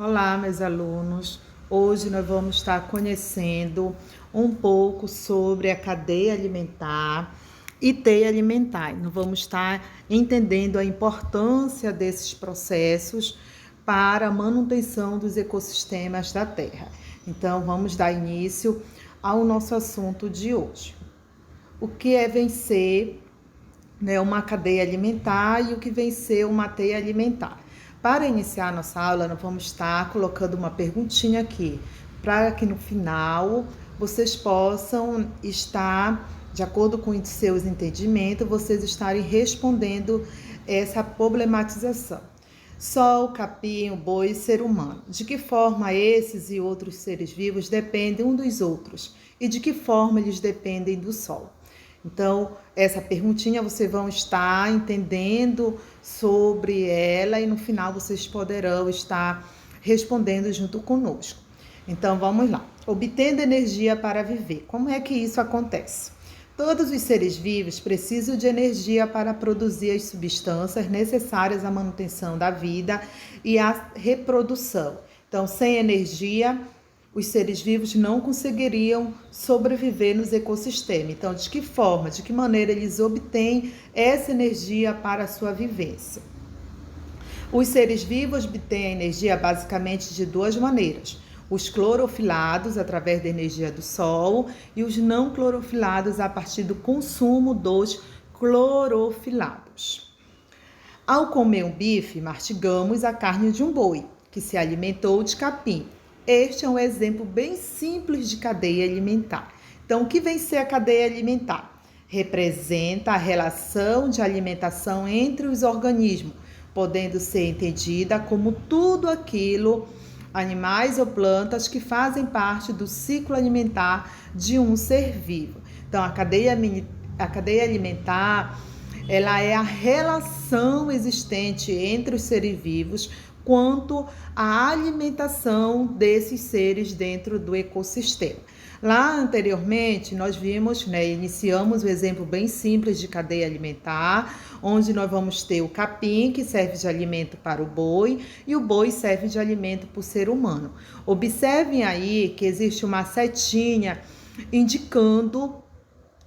Olá, meus alunos. Hoje nós vamos estar conhecendo um pouco sobre a cadeia alimentar e teia alimentar. Nós vamos estar entendendo a importância desses processos para a manutenção dos ecossistemas da Terra. Então, vamos dar início ao nosso assunto de hoje. O que é vencer, uma cadeia alimentar e o que vencer uma teia alimentar? Para iniciar nossa aula, nós vamos estar colocando uma perguntinha aqui, para que no final vocês possam estar, de acordo com os seus entendimentos, vocês estarem respondendo essa problematização. Sol, capim, o boi e ser humano. De que forma esses e outros seres vivos dependem um dos outros? E de que forma eles dependem do sol? Então, essa perguntinha vocês vão estar entendendo sobre ela e no final vocês poderão estar respondendo junto conosco. Então, vamos lá. Obtendo energia para viver. Como é que isso acontece? Todos os seres vivos precisam de energia para produzir as substâncias necessárias à manutenção da vida e à reprodução. Então, sem energia, os seres vivos não conseguiriam sobreviver nos ecossistemas. Então, de que forma, de que maneira eles obtêm essa energia para a sua vivência? Os seres vivos obtêm a energia basicamente de duas maneiras. Os clorofilados, através da energia do sol, e os não clorofilados, a partir do consumo dos clorofilados. Ao comer um bife, mastigamos a carne de um boi, que se alimentou de capim. Este é um exemplo bem simples de cadeia alimentar. Então, o que vem ser a cadeia alimentar? Representa a relação de alimentação entre os organismos, podendo ser entendida como tudo aquilo, animais ou plantas, que fazem parte do ciclo alimentar de um ser vivo. Então, a cadeia alimentar, ela é a relação existente entre os seres vivos quanto à alimentação desses seres dentro do ecossistema. Lá anteriormente, nós vimos, iniciamos um exemplo bem simples de cadeia alimentar, onde nós vamos ter o capim, que serve de alimento para o boi, e o boi serve de alimento para o ser humano. Observem aí que existe uma setinha indicando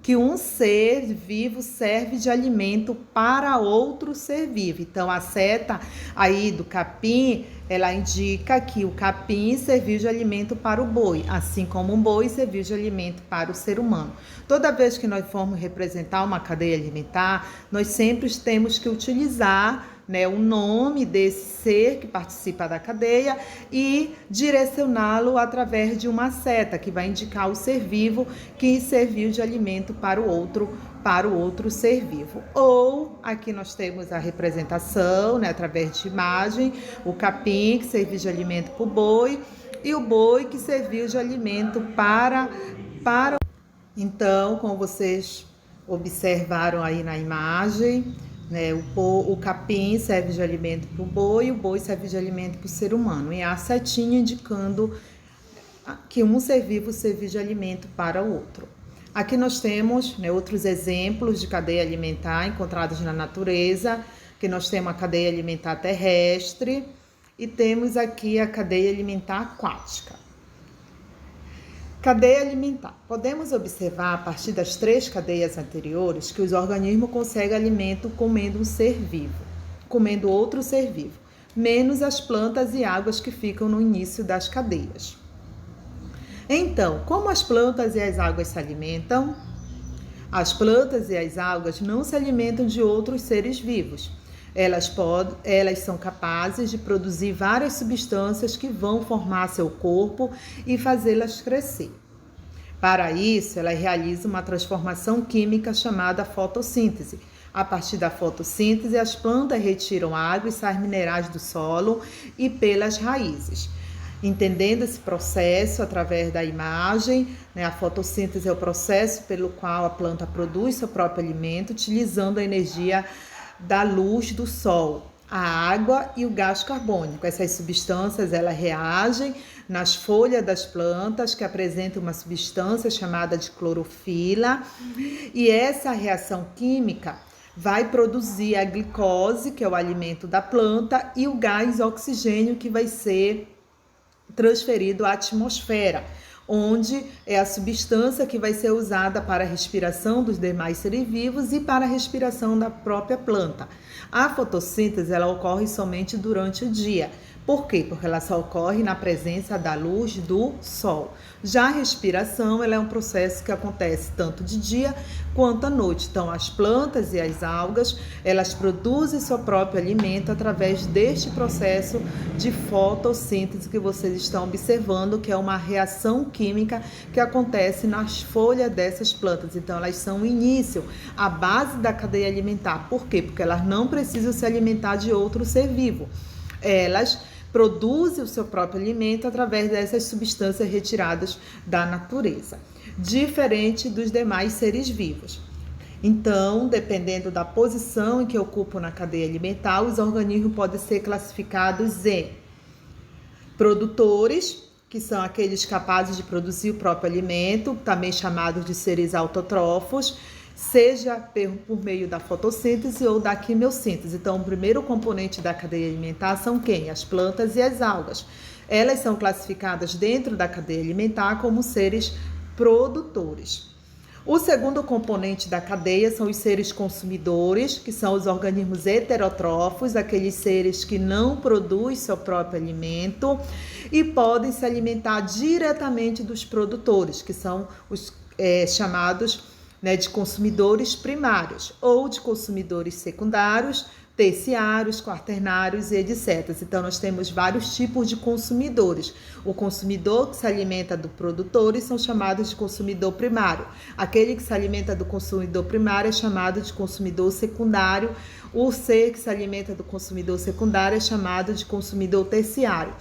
que um ser vivo serve de alimento para outro ser vivo. Então, a seta aí do capim, ela indica que o capim serviu de alimento para o boi, assim como um boi serviu de alimento para o ser humano. Toda vez que nós formos representar uma cadeia alimentar, nós sempre temos que utilizar o nome desse ser que participa da cadeia e direcioná-lo através de uma seta que vai indicar o ser vivo que serviu de alimento para o outro ser vivo. Ou aqui nós temos a representação, através de imagem, o capim que serviu de alimento para o boi e o boi que serviu de alimento para. Então, como vocês observaram aí na imagem, o capim serve de alimento para o boi serve de alimento para o ser humano. E a setinha indicando que um ser vivo serve de alimento para o outro. Aqui nós temos outros exemplos de cadeia alimentar encontrados na natureza, que nós temos a cadeia alimentar terrestre e temos aqui a cadeia alimentar aquática. Cadeia alimentar. Podemos observar, a partir das três cadeias anteriores, que os organismos conseguem alimento comendo um ser vivo, comendo outro ser vivo, menos as plantas e águas que ficam no início das cadeias. Então, como as plantas e as águas se alimentam? As plantas e as algas não se alimentam de outros seres vivos. Elas são capazes de produzir várias substâncias que vão formar seu corpo e fazê-las crescer. Para isso, ela realiza uma transformação química chamada fotossíntese. A partir da fotossíntese, as plantas retiram água e sais minerais do solo e pelas raízes. Entendendo esse processo através da imagem, a fotossíntese é o processo pelo qual a planta produz seu próprio alimento, utilizando a energia da luz do sol, a água e o gás carbônico. Essas substâncias elas reagem nas folhas das plantas, que apresentam uma substância chamada de clorofila, e essa reação química vai produzir a glicose, que é o alimento da planta, e o gás oxigênio, que vai ser transferido à atmosfera, onde é a substância que vai ser usada para a respiração dos demais seres vivos e para a respiração da própria planta. A fotossíntese ela ocorre somente durante o dia. Por quê? Porque ela só ocorre na presença da luz do sol. Já a respiração ela é um processo que acontece tanto de dia quanto à noite. Então, as plantas e as algas, elas produzem seu próprio alimento através deste processo de fotossíntese que vocês estão observando, que é uma reação química que acontece nas folhas dessas plantas. Então, elas são o início, a base da cadeia alimentar. Por quê? Porque elas não precisam se alimentar de outro ser vivo. Elas produzem o seu próprio alimento através dessas substâncias retiradas da natureza, diferente dos demais seres vivos. Então, dependendo da posição em que ocupam na cadeia alimentar, os organismos podem ser classificados em produtores, que são aqueles capazes de produzir o próprio alimento, também chamados de seres autotrófos, seja por meio da fotossíntese ou da quimiossíntese. Então, o primeiro componente da cadeia alimentar são quem? As plantas e as algas. Elas são classificadas dentro da cadeia alimentar como seres produtores. O segundo componente da cadeia são os seres consumidores, que são os organismos heterotrófos, aqueles seres que não produzem seu próprio alimento e podem se alimentar diretamente dos produtores, que são os chamados de consumidores primários ou de consumidores secundários, terciários, quaternários e etc. Então, nós temos vários tipos de consumidores. O consumidor que se alimenta do produtor são chamados de consumidor primário. Aquele que se alimenta do consumidor primário é chamado de consumidor secundário. O ser que se alimenta do consumidor secundário é chamado de consumidor terciário.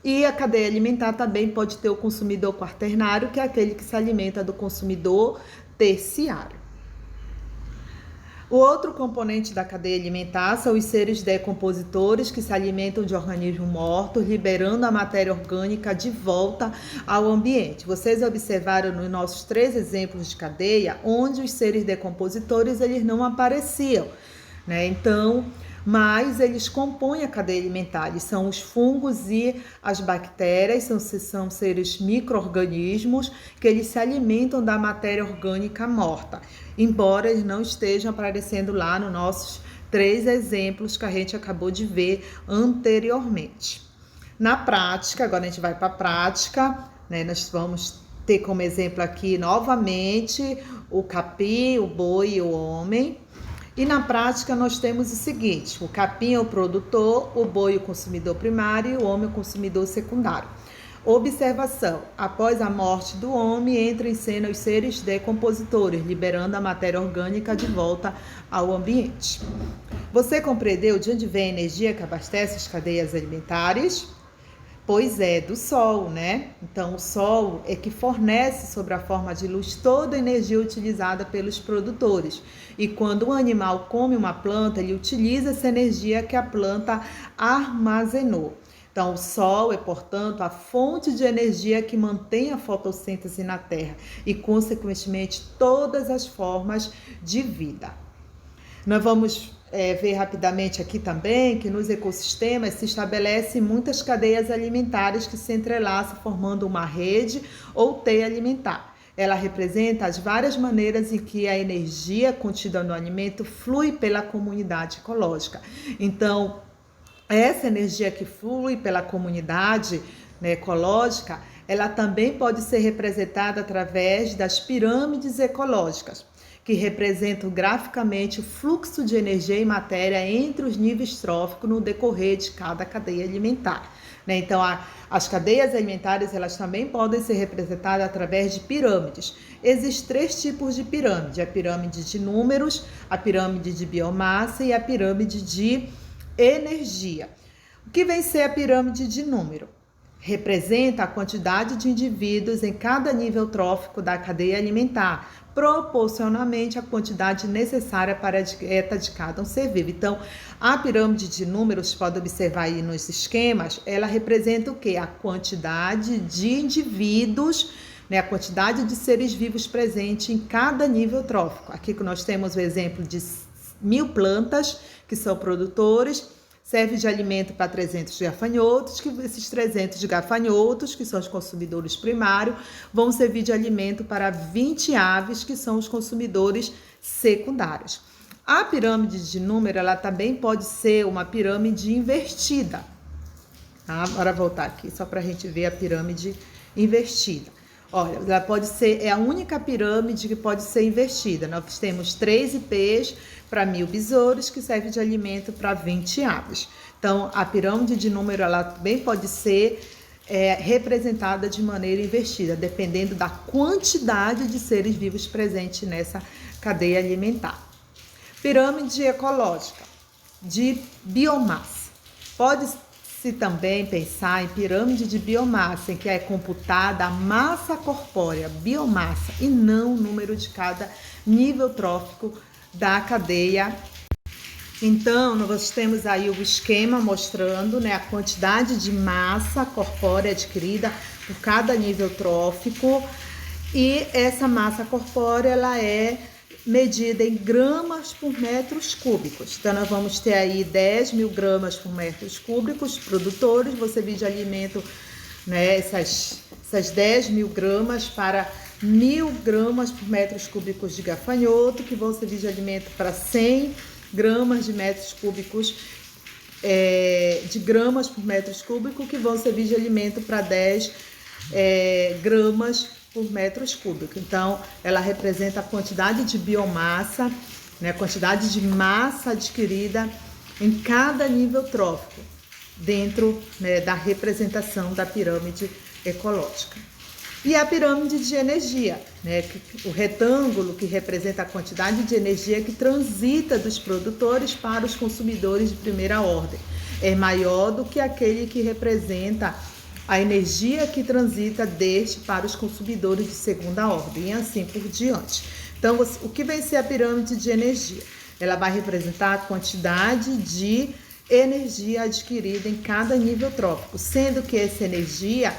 E a cadeia alimentar também pode ter o consumidor quaternário, que é aquele que se alimenta do consumidor terciário. O outro componente da cadeia alimentar são os seres decompositores, que se alimentam de organismos mortos, liberando a matéria orgânica de volta ao ambiente. Vocês observaram nos nossos 3 exemplos de cadeia, onde os seres decompositores eles não apareciam, né? Então, mas eles compõem a cadeia alimentar, eles são os fungos e as bactérias, são seres micro-organismos que eles se alimentam da matéria orgânica morta, embora eles não estejam aparecendo lá nos nossos 3 exemplos que a gente acabou de ver anteriormente. Na prática, agora a gente vai para a prática, né? Nós vamos ter como exemplo aqui novamente o capim, o boi e o homem. E na prática nós temos o seguinte: o capim é o produtor, o boi o consumidor primário e o homem o consumidor secundário. Observação: após a morte do homem, entram em cena os seres decompositores, liberando a matéria orgânica de volta ao ambiente. Você compreendeu de onde vem a energia que abastece as cadeias alimentares? Pois é, do sol, né? Então, o sol é que fornece, sob a forma de luz, toda a energia utilizada pelos produtores. E quando um animal come uma planta, ele utiliza essa energia que a planta armazenou. Então, o sol é, portanto, a fonte de energia que mantém a fotossíntese na Terra e, consequentemente, todas as formas de vida. Nós vamos ver rapidamente aqui também que nos ecossistemas se estabelecem muitas cadeias alimentares que se entrelaçam formando uma rede ou teia alimentar. Ela representa as várias maneiras em que a energia contida no alimento flui pela comunidade ecológica. Então, essa energia que flui pela comunidade, né, ecológica, ela também pode ser representada através das pirâmides ecológicas, que representam graficamente o fluxo de energia e matéria entre os níveis tróficos no decorrer de cada cadeia alimentar, né? Então, as cadeias alimentares elas também podem ser representadas através de pirâmides. Existem 3 tipos de pirâmide: a pirâmide de números, a pirâmide de biomassa e a pirâmide de energia. O que vem ser a pirâmide de número? Representa a quantidade de indivíduos em cada nível trófico da cadeia alimentar, proporcionalmente à quantidade necessária para a dieta de cada um ser vivo. Então, a pirâmide de números, pode observar aí nos esquemas, ela representa o quê? A quantidade de indivíduos, né, a quantidade de seres vivos presente em cada nível trófico. Aqui que nós temos o exemplo de 1000 plantas, que são produtores, serve de alimento para 300 gafanhotos, que esses 300 gafanhotos, que são os consumidores primários, vão servir de alimento para 20 aves, que são os consumidores secundários. A pirâmide de número, ela também pode ser uma pirâmide invertida. Tá? Bora voltar aqui, só para a gente ver a pirâmide invertida. Olha, ela pode ser, é a única pirâmide que pode ser invertida. Nós temos 3 ipês para 1000 besouros, que serve de alimento para 20 aves. Então, a pirâmide de número, ela também pode ser representada de maneira invertida, dependendo da quantidade de seres vivos presentes nessa cadeia alimentar. Pirâmide ecológica de biomassa. Pode-se também pensar em pirâmide de biomassa, em que é computada a massa corpórea, biomassa, e não o número de cada nível trófico da cadeia. Então, nós temos aí o esquema mostrando, né, a quantidade de massa corpórea adquirida por cada nível trófico, e essa massa corpórea, ela é medida em gramas por metros cúbicos. Então, nós vamos ter aí 10.000 gramas por metros cúbicos produtores. Você divide alimento, né, essas 10.000 gramas para 1.000 gramas por metros cúbicos de gafanhoto, que vão servir de alimento para 100 gramas de metros cúbicos de gramas por metros cúbicos, que vão servir de alimento para 10 gramas por metros cúbicos. Então, ela representa a quantidade de biomassa, né, a quantidade de massa adquirida em cada nível trófico, dentro, né, da representação da pirâmide ecológica. E a pirâmide de energia, né, o retângulo que representa a quantidade de energia que transita dos produtores para os consumidores de primeira ordem, é maior do que aquele que representa a energia que transita deste para os consumidores de segunda ordem, e assim por diante. Então, o que vai ser a pirâmide de energia? Ela vai representar a quantidade de energia adquirida em cada nível trófico, sendo que essa energia,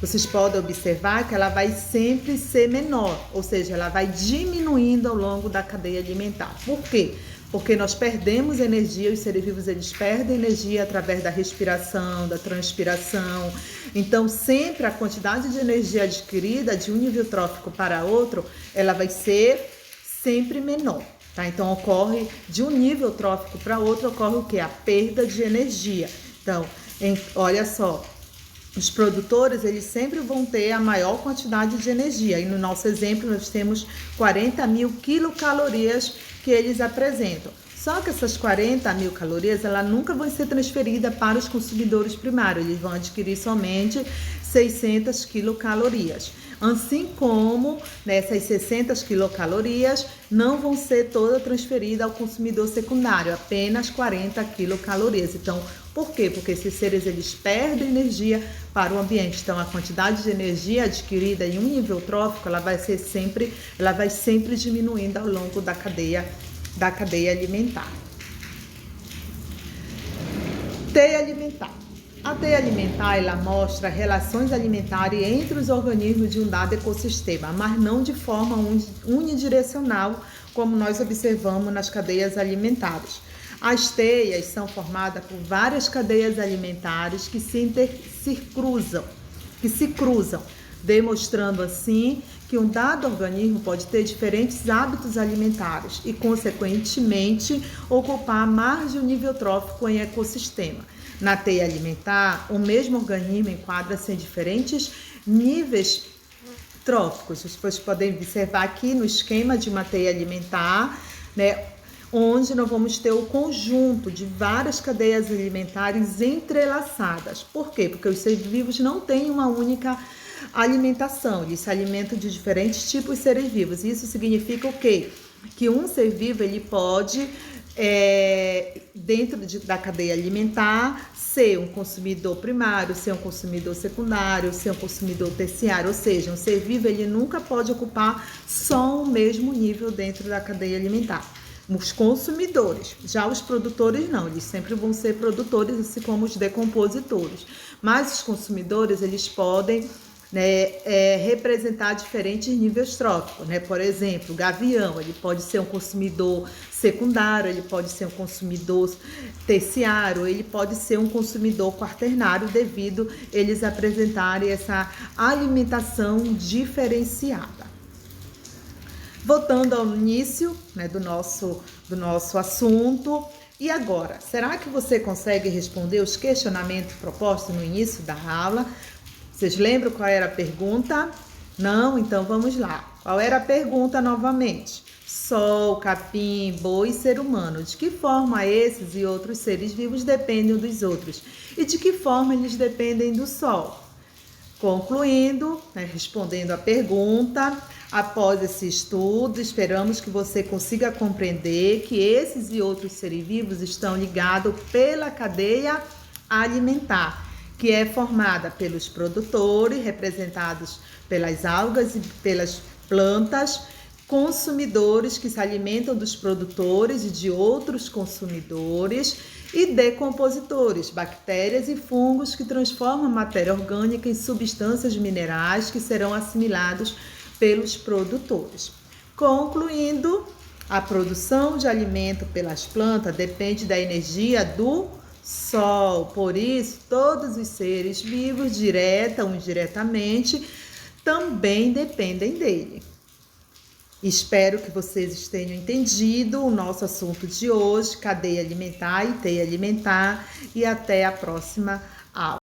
vocês podem observar que ela vai sempre ser menor, ou seja, ela vai diminuindo ao longo da cadeia alimentar. Por quê? Porque nós perdemos energia, os seres vivos eles perdem energia através da respiração, da transpiração. Então, sempre a quantidade de energia adquirida de um nível trófico para outro, ela vai ser sempre menor. Tá? Então, ocorre de um nível trófico para outro, ocorre o quê? A perda de energia. Então, olha só, os produtores eles sempre vão ter a maior quantidade de energia. E no nosso exemplo, nós temos 40.000 quilocalorias que eles apresentam. Só que essas 40.000 calorias, ela nunca vão ser transferidas para os consumidores primários. Eles vão adquirir somente 600 quilocalorias. Assim como essas 600 quilocalorias não vão ser toda transferida ao consumidor secundário, apenas 40 quilocalorias. Então, por quê? Porque esses seres eles perdem energia para o ambiente. Então, a quantidade de energia adquirida em um nível trófico, ela vai sempre diminuindo ao longo da cadeia alimentar. Teia alimentar. A teia alimentar, ela mostra relações alimentares entre os organismos de um dado ecossistema, mas não de forma unidirecional, como nós observamos nas cadeias alimentares. As teias são formadas por várias cadeias alimentares que se cruzam, demonstrando assim que um dado organismo pode ter diferentes hábitos alimentares e, consequentemente, ocupar mais de um nível trófico em ecossistema. Na teia alimentar, o mesmo organismo enquadra-se em diferentes níveis tróficos. Vocês podem observar aqui no esquema de uma teia alimentar, né, onde nós vamos ter o conjunto de várias cadeias alimentares entrelaçadas. Por quê? Porque os seres vivos não têm uma única alimentação, eles se alimentam de diferentes tipos de seres vivos. Isso significa o quê? Que um ser vivo ele pode, dentro da cadeia alimentar, ser um consumidor primário, ser um consumidor secundário, ser um consumidor terciário, ou seja, um ser vivo ele nunca pode ocupar só o mesmo nível dentro da cadeia alimentar. Os consumidores, já os produtores não, eles sempre vão ser produtores, assim como os decompositores. Mas os consumidores, eles podem né, representar diferentes níveis tróficos, né? Por exemplo, o gavião, ele pode ser um consumidor secundário, ele pode ser um consumidor terciário, ele pode ser um consumidor quaternário, devido eles apresentarem essa alimentação diferenciada. Voltando ao início, né, do nosso assunto. E agora, será que você consegue responder os questionamentos propostos no início da aula? Vocês lembram qual era a pergunta? Não? Então vamos lá. Qual era a pergunta novamente? Sol, capim, boi e ser humano. De que forma esses e outros seres vivos dependem dos outros? E de que forma eles dependem do sol? Concluindo, né, respondendo a pergunta, após esse estudo, esperamos que você consiga compreender que esses e outros seres vivos estão ligados pela cadeia alimentar, que é formada pelos produtores, representados pelas algas e pelas plantas, consumidores que se alimentam dos produtores e de outros consumidores, e decompositores, bactérias e fungos que transformam a matéria orgânica em substâncias minerais que serão assimilados pelos produtores. Concluindo, a produção de alimento pelas plantas depende da energia do sol. Por isso, todos os seres vivos, direta ou indiretamente, também dependem dele. Espero que vocês tenham entendido o nosso assunto de hoje, cadeia alimentar e teia alimentar, e até a próxima aula.